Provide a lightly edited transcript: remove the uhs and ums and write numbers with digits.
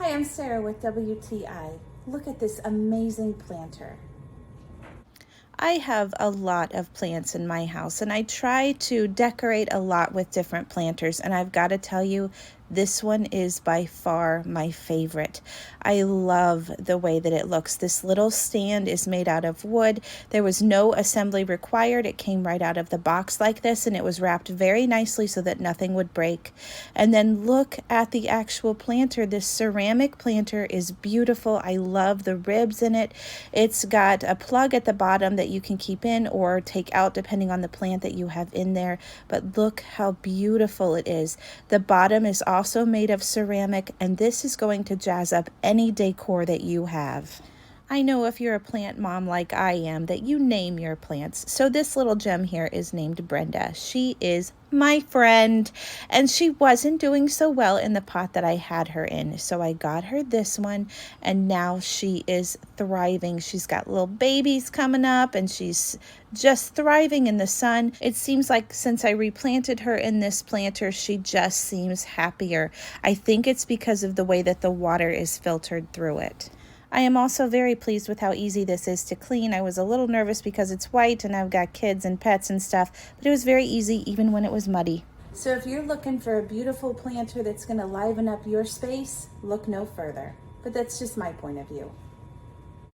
Hi, I'm Sarah with WTI. Look at this amazing planter. I have a lot of plants in my house and I try to decorate a lot with different planters, and I've got to tell you, this one is by far my favorite. I love the way that it looks. This little stand is made out of wood. There was no assembly required. It came right out of the box like this, and it was wrapped very nicely so that nothing would break. And then look at the actual planter. This ceramic planter is beautiful. I love the ribs in it. It's got a plug at the bottom that you can keep in or take out depending on the plant that you have in there. But look how beautiful it is. The bottom is also made of ceramic, and this is going to jazz up any decor that you have. I know if you're a plant mom like I am that you name your plants. So this little gem here is named Brenda. She is my friend, and she wasn't doing so well in the pot that I had her in. So I got her this one, and now she is thriving. She's got little babies coming up, and she's just thriving in the sun. It seems like since I replanted her in this planter, she just seems happier. I think it's because of the way that the water is filtered through it. I am also very pleased with how easy this is to clean. I was a little nervous because it's white and I've got kids and pets and stuff, but it was very easy even when it was muddy. So if you're looking for a beautiful planter that's going to liven up your space, look no further. But that's just my point of view.